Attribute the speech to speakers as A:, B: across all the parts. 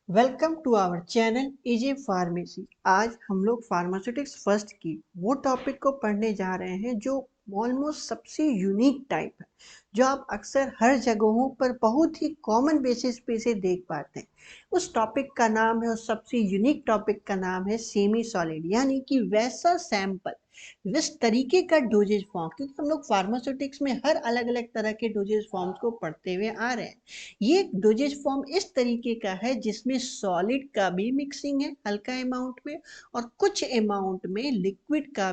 A: Welcome to our channel AJ pharmacy. आज हम लोग फार्मास्यूटिक्स फर्स्ट की वो टॉपिक को पढ़ने जा रहे हैं जो ऑलमोस्ट सबसे यूनिक टाइप है, जो आप अक्सर हर जगहों पर बहुत ही कॉमन बेसिस पे इसे देख पाते हैं। उस टॉपिक का नाम है, उस सबसे यूनिक टॉपिक का नाम है सेमी सॉलिड, यानी कि वैसा सैंपल, जिस तरीके का डोजेज फॉर्म, क्योंकि हम लोग फार्मास्यूटिक्स में हर अलग अलग तरह के डोजेज फॉर्म्स को पढ़ते हुए आ रहे हैं। ये डोजेज फॉर्म इस तरीके का है जिसमें सॉलिड का भी मिक्सिंग है हल्का अमाउंट में, और कुछ अमाउंट में लिक्विड का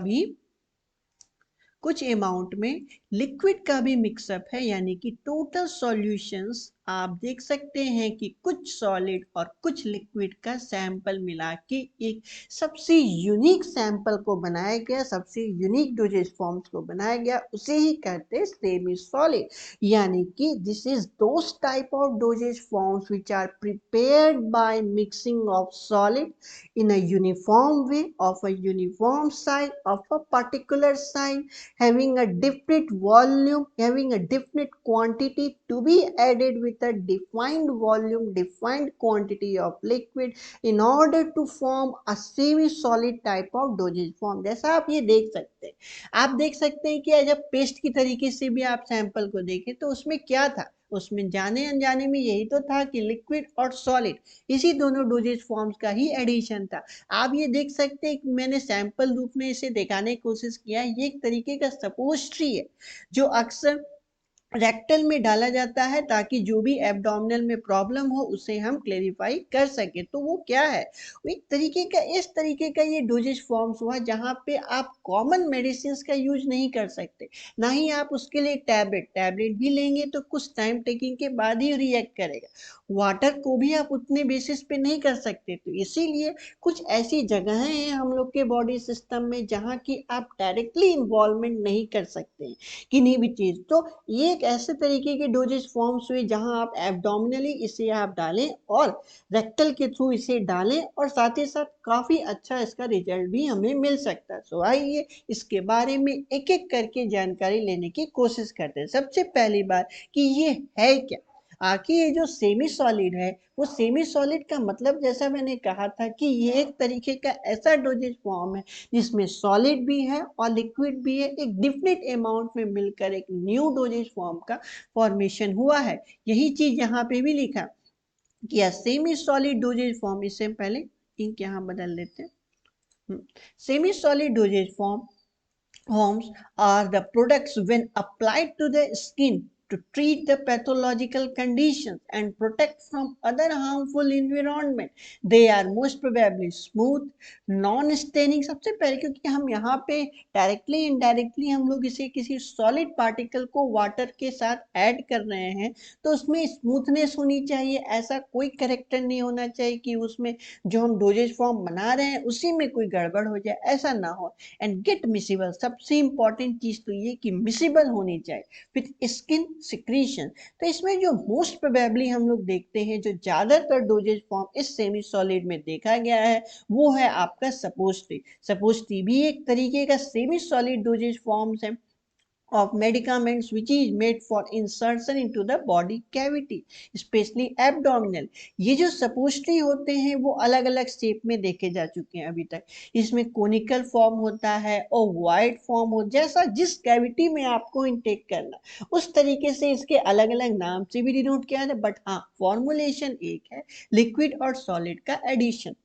A: भी मिक्सअप है, यानी कि टोटल सॉल्यूशंस आप देख सकते हैं कि कुछ सॉलिड और कुछ लिक्विड का सैंपल मिला के एक सबसे यूनिक सैंपल को बनाया गया, सबसे यूनिक डोजेज फॉर्म्स को बनाया गया, उसे ही कहते हैं सेमी सॉलिड। यानी कि this is those type of dosages forms which are prepared by mixing of solid in a uniform way of a uniform size of a particular size, having a definite volume, having a definite quantity to be added with a defined volume, defined quantity of liquid in order to form a semi-solid type of dosage form। जैसा आप ये देख सकते हैं, आप देख सकते हैं कि जब पेस्ट की तरीके से भी आप सैंपल को देखें तो उसमें क्या था, उसमें जाने अनजाने में यही तो था कि लिक्विड और सॉलिड, इसी दोनों डोजेज फॉर्म्स का ही एडिशन था। आप ये देख सकते हैं कि मैंने सैंपल रूप में इसे दिखाने की कोशिश किया है। ये एक तरीके का सपोस्ट्री है जो अक्सर रेक्टल में डाला जाता है ताकि जो भी एब्डोमिनल में प्रॉब्लम हो उसे हम क्लेरिफाई कर सके। तो वो क्या है, वो एक तरीके का, इस तरीके का ये डोजेज फॉर्म्स हुआ जहाँ पे आप कॉमन मेडिसिन का यूज नहीं कर सकते, ना ही आप उसके लिए टैबलेट भी लेंगे तो कुछ टाइम टेकिंग के बाद ही रिएक्ट करेगा। वाटर को भी आप उतने बेसिस पे नहीं कर सकते, तो इसीलिए कुछ ऐसी जगहें हैं हम लोग के बॉडी सिस्टम में जहाँ की आप डायरेक्टली इन्वॉल्वमेंट नहीं कर सकते हैं किन्हीं भी चीज। तो ये एक ऐसे तरीके के डोजेज फॉर्म्स हुए जहां आप एब्डोमिनली इसे आप डालें और रेक्टल के थ्रू इसे डालें, और साथ ही साथ काफी अच्छा इसका रिजल्ट भी हमें मिल सकता है। सो आइए इसके बारे में एक एक करके जानकारी लेने की कोशिश करते हैं। सबसे पहली बात कि ये है क्या, आखिर ये जो सेमी सॉलिड है, वो सेमी सॉलिड का मतलब जैसा मैंने कहा था कि ये एक तरीके का ऐसा डोजेज फॉर्म है जिसमें सॉलिड भी है और लिक्विड भी है, एक डिफरेंट अमाउंट में मिलकर एक न्यू डोजेज फॉर्म का फॉर्मेशन हुआ है। यही चीज यहाँ पे भी लिखा कि सेमी सॉलिड डोजेज फॉर्म, इससे पहले इंक यहाँ बदल लेते हैं। Semi solid dosages forms are the products when applied to the skin to treat the pathological conditions and protect from other harmful environment. They are most probably smooth, non staining। सबसे पहले क्योंकि हम यहाँ पे डायरेक्टली इनडायरेक्टली हम लोग इसे किसी सॉलिड पार्टिकल को वाटर के साथ ऐड कर रहे हैं, तो उसमें स्मूथनेस होनी चाहिए, ऐसा कोई करेक्टर नहीं होना चाहिए कि उसमें जो हम डोजेज फॉर्म बना रहे हैं उसी में कोई गड़बड़ हो जाए, ऐसा ना हो। एंड गेट मिसिबल, सबसे इंपॉर्टेंट चीज तो ये कि मिसिबल होनी चाहिए विथ स्किन सिक्रीशन। तो इसमें जो मोस्ट प्रोबेबली हम लोग देखते हैं, जो ज्यादातर डोजेज फॉर्म इस सेमी सॉलिड में देखा गया है, वो है आपका सपोस्ट्री। सपोस्ट्री भी एक तरीके का सेमी सॉलिड डोजेज फॉर्म्स है of medicaments which is made for insertion into the body cavity, especially abdominal। ये जो सपोस्ट्री होते हैं वो अलग अलग शेप में देखे जा चुके हैं अभी तक। इसमें कोनिकल फॉर्म होता है और वाइड फॉर्म हो, जैसा जिस कैविटी में आपको इनटेक करना उस तरीके से इसके अलग अलग नाम से भी डिनोट किया जाता है। बट हाँ, फॉर्मुलेशन एक है, लिक्विड और सॉलिड का addition.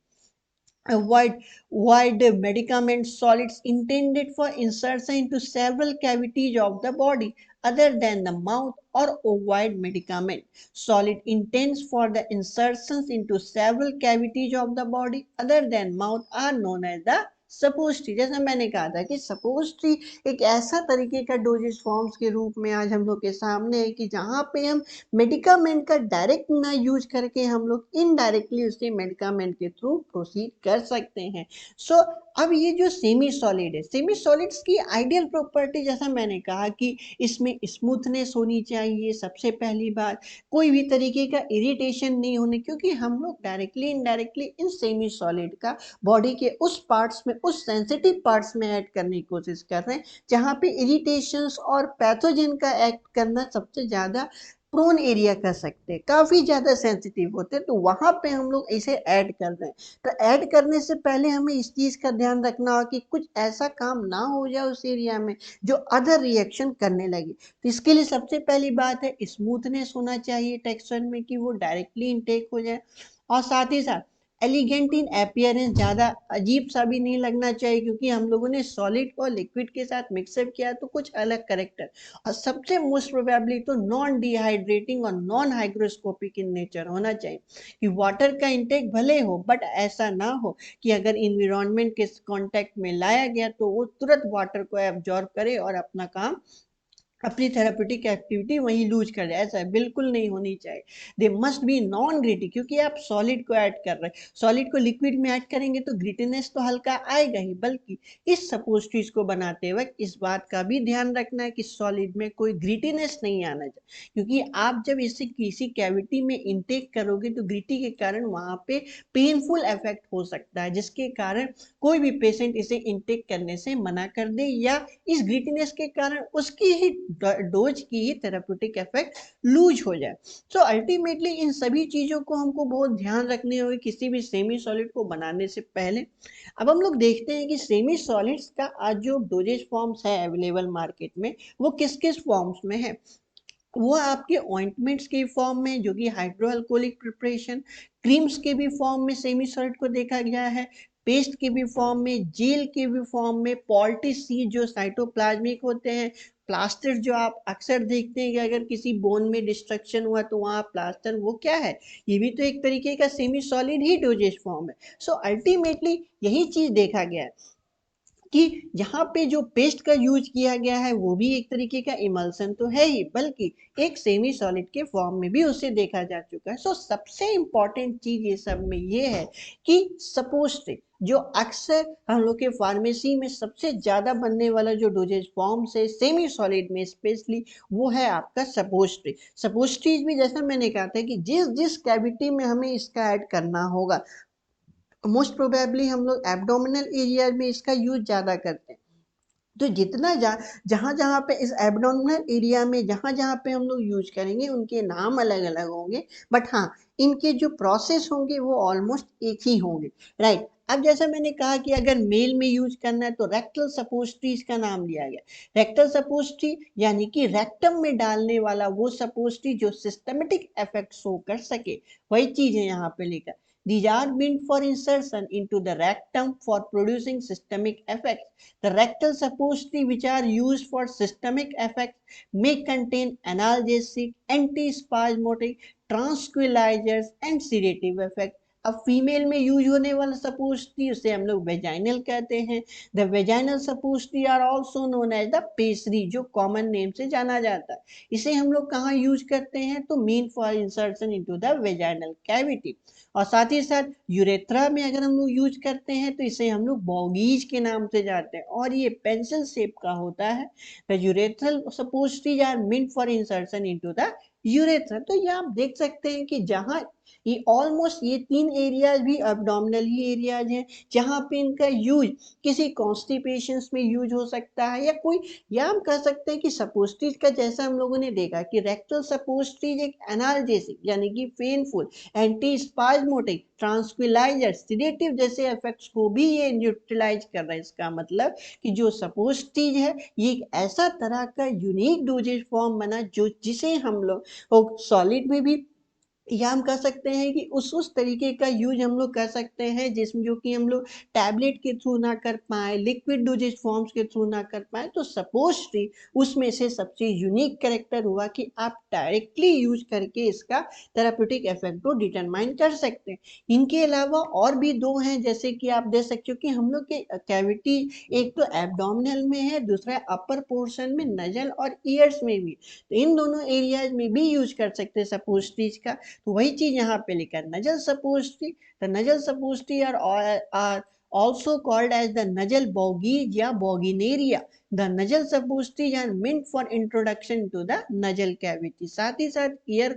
A: Avoid medicament solids intended for insertion into several cavities of the body other than the mouth, or avoid medicament solid intended for the insertions into several cavities of the body other than mouth are known as the सपोस्ट्री। जैसा मैंने कहा था कि सपोस्ट्री एक ऐसा तरीके का doses forms के रूप में आज हम लोग के सामने है कि जहाँ पे हम मेडिकामेंट का डायरेक्ट ना यूज करके हम लोग इनडायरेक्टली उसे मेडिकामेंट के थ्रू प्रोसीड कर सकते हैं। सो अब ये जो सेमी सॉलिड है, सेमी सॉलिड्स की आइडियल प्रॉपर्टी जैसा मैंने कहा कि इसमें स्मूथनेस होनी चाहिए, सबसे पहली बात कोई भी तरीके का इरिटेशन नहीं होने, क्योंकि हम लोग directly indirectly in semi solid का बॉडी के उस पार्ट्स में, उस सेंसिटिव पार्ट्स में ऐड करने की कोशिश कर रहे हैं जहाँ पे इरिटेशंस और पैथोजन का एक्ट करना सबसे ज़्यादा प्रोन एरिया कह सकते हैं, काफी ज्यादा सेंसिटिव होते हैं, तो वहां पे हम लोग इसे ऐड कर रहे हैं। तो ऐड करने से पहले हमें इस चीज का ध्यान रखना होगा कि कुछ ऐसा काम ना हो जाए उस एरिया में जो अदर रिएक्शन करने लगे। तो इसके लिए सबसे पहली बात है स्मूथनेस होना चाहिए टेक्सचर में, कि वो डायरेक्टली इनटेक हो जाए। और साथ ही साथ एलिगेंट इन अपियरेंस, ज्यादा अजीब सा भी नहीं लगना चाहिए, क्योंकि हम लोगों ने सॉलिड और लिक्विड के साथ मिक्सअप किया तो कुछ अलग करेक्टर। और सबसे मोस्ट प्रोबेबली तो नॉन डिहाइड्रेटिंग और नॉन हाइग्रोस्कोपिक इन नेचर होना चाहिए, कि वाटर का इंटेक भले हो बट ऐसा ना हो कि अगर इन्वायरमेंट के कांटेक्ट में लाया गया तो वो तुरंत वाटर को एब्जॉर्ब करे और अपना काम, अपनी थेरापेटिक एक्टिविटी वहीं लूज कर जाए। ऐसा बिल्कुल नहीं होनी चाहिए। They must be non gritty, क्योंकि आप सॉलिड को ऐड कर रहे हैं, सॉलिड को लिक्विड में ऐड करेंगे तो ग्रिटीनेस तो हल्का आएगा ही, बल्कि इस सपोस्ट्रीज को बनाते वक्त इस बात का भी ध्यान रखना है कि सॉलिड में कोई ग्रिटीनेस नहीं आना चाहिए, क्योंकि आप जब इसे किसी कैविटी में इंटेक करोगे तो ग्रिटी के कारण वहां पे पेनफुल इफेक्ट हो सकता है, जिसके कारण कोई भी पेशेंट इसे इंटेक करने से मना कर दे, या इस ग्रिटीनेस के कारण उसकी ही डोज की ही थेराप्यूटिक इफेक्ट लूज हो जाए। सो अल्टीमेटली इन सभी चीजों को हमको बहुत ध्यान रखने होंगे किसी भी सेमी सॉलिड को बनाने से पहले। अब हम लोग देखते हैं कि सेमी सॉलिड्स का आज जो डोजेज फॉर्म्स है अवेलेबल मार्केट में, वो किस किस फॉर्म्स में है। वो आपके ऑइंटमेंट्स के फॉर्म में, जो कि हाइड्रोअल्कोहलिक प्रिपरेशन, क्रीम्स के भी फॉर्म में सेमी सॉलिड को देखा गया है, पेस्ट के भी फॉर्म में, जेल के भी फॉर्म में, पॉल्टिसी जो साइटोप्लाज्मिक होते हैं, प्लास्टर जो आप अक्सर देखते हैं कि अगर किसी बोन में डिस्ट्रक्शन हुआ तो वहाँ प्लास्टर, वो क्या है, ये भी तो एक तरीके का सेमी सॉलिड ही डोजेज फॉर्म है। सो अल्टीमेटली यही चीज देखा गया है कि यहाँ पे जो पेस्ट का यूज किया गया है वो भी एक तरीके का इमल्सन तो है ही, बल्कि एक सेमी सॉलिड के फॉर्म में भी उसे देखा जा चुका है। सो सबसे इंपॉर्टेंट चीज ये सब में ये है कि सपोस्ट्री, जो अक्सर हम लोग के फार्मेसी में सबसे ज्यादा बनने वाला जो डोजेज फॉर्म है सेमी सॉलिड में स्पेशली, वो है आपका सपोस्ट्री। सपोस्ट्रीज भी जैसा मैंने कहा था कि जिस जिस कैविटी में हमें इसका ऐड करना होगा, मोस्ट प्रोबेबली हम लोग एब्डोमिनल एरिया में इसका यूज ज्यादा करते हैं। तो जितना जहां जहां पे इस एब्डोमिनल एरिया में जहां जहां पे हम लोग यूज करेंगे उनके नाम अलग अलग होंगे, बट हाँ, इनके जो प्रोसेस होंगे वो ऑलमोस्ट एक ही होंगे। राइट। अब जैसा मैंने कहा कि अगर मेल में यूज करना है तो रेक्टल सपोस्ट्रीज का नाम लिया गया। रेक्टल सपोस्ट्री यानी कि रेक्टम में डालने वाला वो सपोस्ट्री जो सिस्टमेटिक इफेक्ट शो कर सके, वही चीज है यहाँ पे लिखा। These are meant for insertion into the rectum for producing systemic effects. The rectal suppository which are used for systemic effects may contain analgesic, antispasmodic, tranquilizers and sedative effects. अब female में यूज होने वाला suppository उसे हम लोग vaginal कहते हैं। The vaginal suppository are also known as the pessary, जो कॉमन नेम से जाना जाता है। इसे हम लोग कहाँ यूज करते हैं, तो mean for insertion into the vaginal cavity. और साथ ही साथ यूरेथ्रा में अगर हम लोग यूज करते हैं तो इसे हम लोग बॉगीज के नाम से जानते हैं, और ये पेंसिल शेप का होता है। The urethral suppositories are meant for insertion into the urethra. तो ये आप देख सकते हैं कि जहां ये ऑलमोस्ट ये तीन एरियाज भी अब्डोमिनल ही एरियाज हैं, जहां पे इनका यूज किसी कॉन्स्टिपेशंस में यूज हो सकता है, या कोई, या हम कह सकते हैं कि सपोस्ट्रीज का जैसा हम लोगों ने देखा कि रेक्टल सपोस्ट्रीज एक एनाल्जेसिक यानी कि पेनफुल, एंटी स्पाज्मोटिक, ट्रांसक्विलाइजर, सिडेटिव जैसे इफेक्ट्स को भी ये न्यूट्रलाइज कर रहा है। इसका मतलब कि जो सपोस्ट्रीज है ये एक ऐसा तरह का यूनिक डोजेज फॉर्म बना जो जिसे हम लोग सॉलिड में भी, या हम कह सकते हैं कि उस तरीके का यूज हम लोग कर सकते हैं जिसमें जो कि हम लोग टैबलेट के थ्रू ना कर पाए, लिक्विड डोजेज फॉर्म्स के थ्रू ना कर पाए। तो सपोस्ट्री उसमें से सबसे यूनिक कैरेक्टर हुआ कि आप डायरेक्टली यूज करके इसका थेराप्यूटिक इफेक्ट को डिटरमाइन कर सकते हैं। इनके अलावा और भी दो हैं, जैसे कि आप देख सकते हो कि हम लोग के कैविटी एक तो एब्डोमिनल में है, दूसरा अपर पोर्शन में नजल और ईयर्स में भी, तो इन दोनों एरियाज में भी यूज कर सकते हैं सपोस्ट्रीज का। तो वही चीज यहाँ पे लिखा है nasal suppository. The nasal suppository are are also called as the nasal bougies या bouginaria. The nasal suppositories are meant for introduction to the nasal cavity. साथ ही साथ ear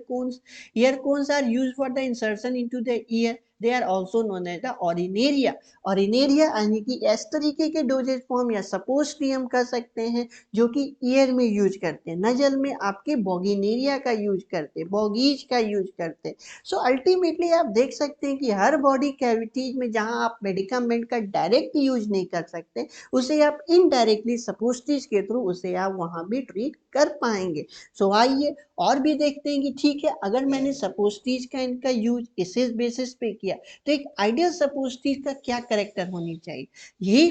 A: cones are use for the insertion into the ear, they are also known as the aurinaria. Aurinaria यानी कि इस तरीके के doses form या सपोस्ट्री हम कर सकते हैं जो कि ईयर में यूज करते हैं। नजल में आपके बोगिनेरिया का यूज करते हैं, बोगीज का यूज करते हैं। सो अल्टीमेटली आप देख सकते हैं कि हर बॉडी कैविटीज में जहां आप मेडिकामेंट का डायरेक्ट यूज नहीं कर सकते, उसे आप इनडायरेक्टली सपोस्ट्रीज के थ्रू उसे आप वहां भी ट्रीट कर पाएंगे। सो आइए और भी देखते हैं कि ठीक है, अगर मैंने सपोस्ट्रीज का इनका यूज इस बेसिस पे किया तो एक आइडियल सपोस्ट्रीज का क्या करेक्टर होनी चाहिए। यही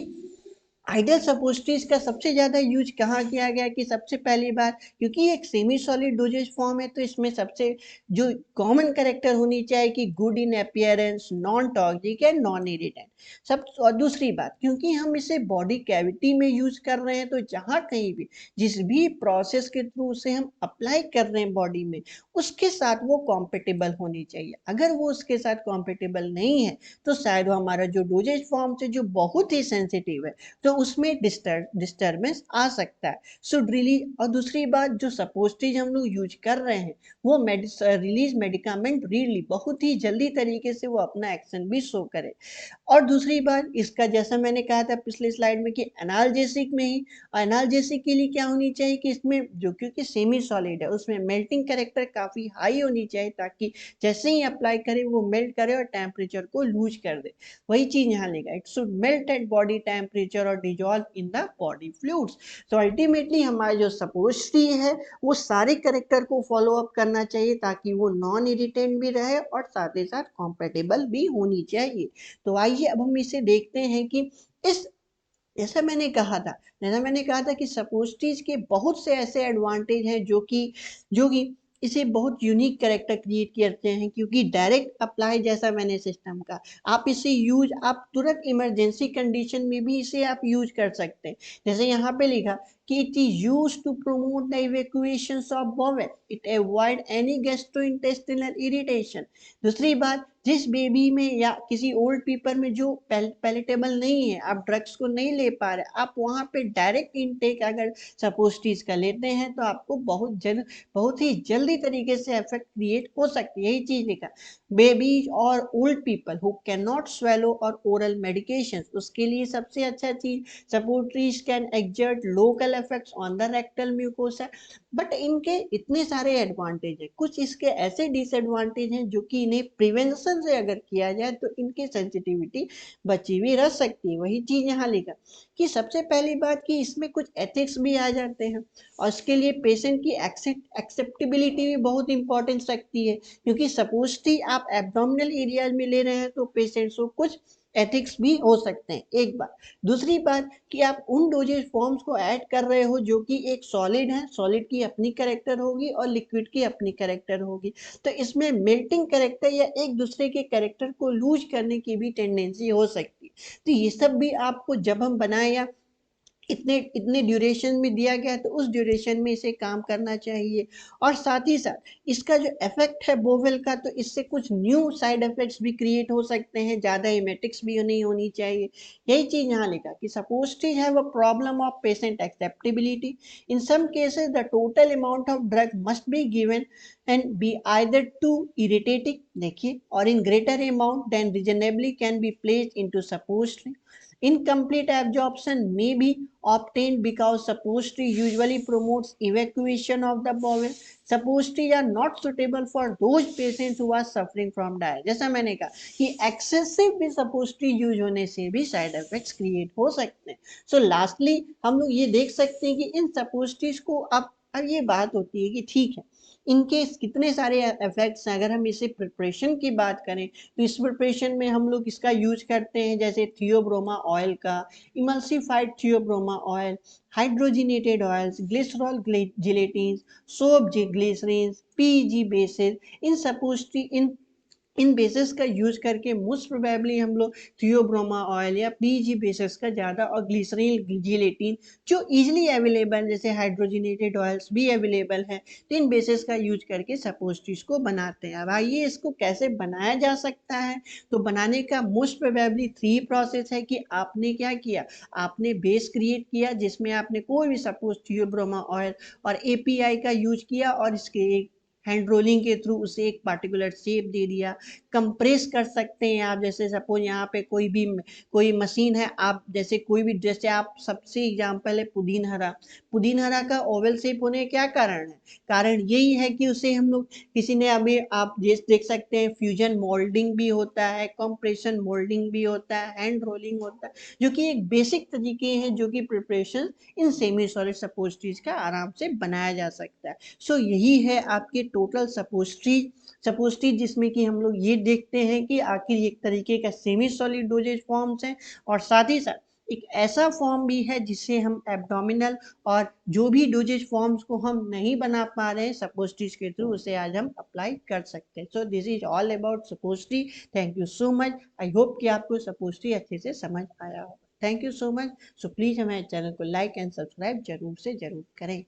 A: आइडियल सपोस्ट्रीज का सबसे ज्यादा यूज कहाँ किया गया कि सबसे पहली बार, क्योंकि एक सेमी सॉलिड डोजेज फॉर्म है तो इसमें सबसे जो कॉमन करेक्टर होनी चाहिए कि good in appearance, non toxic and non irritant. सब और दूसरी बात, क्योंकि हम इसे बॉडी कैविटी में यूज कर रहे हैं तो जहाँ कहीं भी जिस भी प्रोसेस के थ्रू उसे हम अप्लाई कर रहे हैं बॉडी में, उसके साथ वो कॉम्पेटेबल होनी चाहिए। अगर वो उसके साथ कॉम्पेटेबल नहीं है तो शायद वो हमारा जो डोजेज फॉर्म से जो बहुत ही सेंसिटिव है तो उसमें डिस्टर्बेंस आ सकता है। सो रिलीज, और दूसरी बात जो सपोस्ट्रीज हम लोग यूज कर रहे हैं वो रिलीज मेडिकामेंट रियली बहुत ही जल्दी तरीके से वो अपना एक्शन भी शो करे। और दूसरी बात इसका, जैसा मैंने कहा था पिछले स्लाइड में कि एनाल्जेसिक में ही, एनाल्जेसिक के लिए क्या होनी चाहिए कि इसमें जो क्योंकि सेमी सॉलिड है उसमें मेल्टिंग कैरेक्टर काफी हाई होनी चाहिए ताकि जैसे ही अप्लाई करे वो मेल्ट करे और टेम्परेचर को लूज कर दे। वही चीज यहाँ लेगा, it should melt at body temperature और dissolve in the body fluids. तो अल्टीमेटली हमारा जो सपोस्ट्री है वो सारे करेक्टर को फॉलो अप करना चाहिए ताकि वो नॉन इरिटेंट भी रहे और साथ ही साथ कॉम्पेटेबल भी होनी चाहिए। तो आइए अब हम इसे देखते हैं कि इस, जैसा मैंने कहा था कि सपोस्ट्रीज के बहुत से ऐसे एडवांटेज हैं जो कि इसे बहुत यूनिक कैरेक्टर क्रिएट करते हैं, क्योंकि डायरेक्ट अप्लाई जैसा मैंने सिस्टम का, आप इसे यूज आप तुरंत इमरजेंसी कंडीशन में भी इसे आप यूज कर सकते हैं। जैसे यहाँ पे लिखा कि it is use to promote the evacuation of bowel, it avoid any gastrointestinal irritation. दूसरी बात, जिस बेबी में या किसी ओल्ड पीपल में जो पैलेटेबल नहीं है, आप ड्रग्स को नहीं ले पा रहे, आप वहां पे डायरेक्ट इनटेक अगर सपोस्ट्रीज का लेते हैं तो आपको बहुत ही जल्दी तरीके से इफेक्ट क्रिएट हो सकती है। यही चीज लिखा, बेबीज और old people who can not swallow और ओरल मेडिकेशन, उसके लिए सबसे अच्छा चीज suppositories can exert local effects on the rectal mucosa. But इनके इतने सारे एडवांटेज हैं, कुछ इसके ऐसे डिसएडवांटेज हैं जो कि इन्हें प्रिवेंशन से अगर किया जाए तो इनकी सेंसिटिविटी बची हुई रह सकती है। वही चीज यहाँ लिखा कि सबसे पहली बात कि इसमें कुछ एथिक्स भी आ जाते हैं और इसके लिए पेशेंट की एक्सेप्टेबिलिटी भी बहुत इंपॉर्टेंस रखती है, क्योंकि सपोज कि आप एब्डोमिनल एरियाज में ले रहे हैं तो पेशेंट्स को कुछ एथिक्स भी हो सकते हैं, एक बात। दूसरी बात कि आप उन डोजेज फॉर्म्स को ऐड कर रहे हो जो कि एक सॉलिड है, सॉलिड की अपनी कैरेक्टर होगी और लिक्विड की अपनी कैरेक्टर होगी, तो इसमें मेल्टिंग कैरेक्टर या एक दूसरे के कैरेक्टर को लूज करने की भी टेंडेंसी हो सकती है। तो ये सब भी आपको जब हम बनाए या इतने इतने ड्यूरेशन में दिया गया है तो उस ड्यूरेशन में इसे काम करना चाहिए। और साथ ही साथ इसका जो इफेक्ट है बोवेल का, तो इससे कुछ न्यू साइड इफेक्ट्स भी क्रिएट हो सकते हैं, ज़्यादा इमेटिक्स भी नहीं होनी चाहिए। यही चीज़ यहाँ लिखा कि suppose to have a problem of patient acceptability, in some cases the total amount of drug must be given and be either too irritating, देखिए, और in greater amount than reasonably can be placed into suppose. Incomplete absorption may be obtained because suppository usually promotes evacuation of the bowel. Suppositories are not suitable for those patients who are suffering from diarrhea. जैसा मैंने कहा कि excessive भी suppository use होने से भी side effects create हो सकते हैं। सो लास्टली हम लोग ये देख सकते हैं कि इन सपोस्टिज को अब ये बात होती है कि ठीक है, इनके कितने सारे इफेक्ट्स हैं। अगर हम इसे प्रिपरेशन की बात करें तो इस प्रिपरेशन में हम लोग इसका यूज करते हैं जैसे थियोब्रोमा ऑयल का, emulsified theobroma oil, hydrogenated oils, glycerol gelatin, soap glycerin, PG basis, इन सपोस्ट्री इन इन बेसिस का यूज करके मोस्ट प्रोबेबली हम लोग थियोब्रोमा ऑयल या पीजी बेसिस का ज़्यादा, और ग्लिसरीन जिलेटिन जो इजीली अवेलेबल, जैसे हाइड्रोजनेटेड ऑयल्स भी अवेलेबल है, तो इन बेसिस का यूज करके सपोस्ट्रीज को बनाते हैं। अब आइए इसको कैसे बनाया जा सकता है। तो बनाने का मोस्ट प्रोबेबली 3 प्रोसेस है कि आपने क्या किया, आपने बेस क्रिएट किया जिसमें आपने कोई भी सपोज थियोब्रोमा ऑयल और एपीआई का यूज किया और इसके हैंड रोलिंग के थ्रू उसे एक पार्टिकुलर शेप दे दिया। कंप्रेस कर सकते हैं आप, जैसे सपोज यहाँ पे कोई मशीन है, आप जैसे कोई भी, जैसे आप सबसे एग्जांपल है पुदीन हरा। पुदीन हरा का ओवल शेप होने का क्या कारण है, कारण यही है कि उसे हम लोग किसी ने, अभी आप देख सकते हैं फ्यूजन मोल्डिंग भी होता है, कंप्रेशन मोल्डिंग भी होता है, हैंड रोलिंग होता है, जो कि एक बेसिक तरीके हैं जो कि प्रिपरेशन इन सेमी सॉलिड सपोस्ट्रीज का आराम से बनाया जा सकता है। सो यही है आपके टोटल सपोस्ट्री जिसमें कि हम लोग ये देखते हैं कि आखिर एक तरीके का सेमी सॉलिड डोजेज फॉर्म्स हैं, और साथ ही साथ एक ऐसा फॉर्म भी है जिससे हम एब्डोमिनल और जो भी डोजेज फॉर्म्स को हम नहीं बना पा रहे हैं सपोस्ट्रीज के थ्रू, उसे आज हम अप्लाई कर सकते हैं। So this is all about suppository. Thank you so much. I hope कि आपको सपोस्ट्री अच्छे से समझ आया होगा। Thank you so much. So please हमारे चैनल को लाइक एंड सब्सक्राइब जरूर से जरूर करें।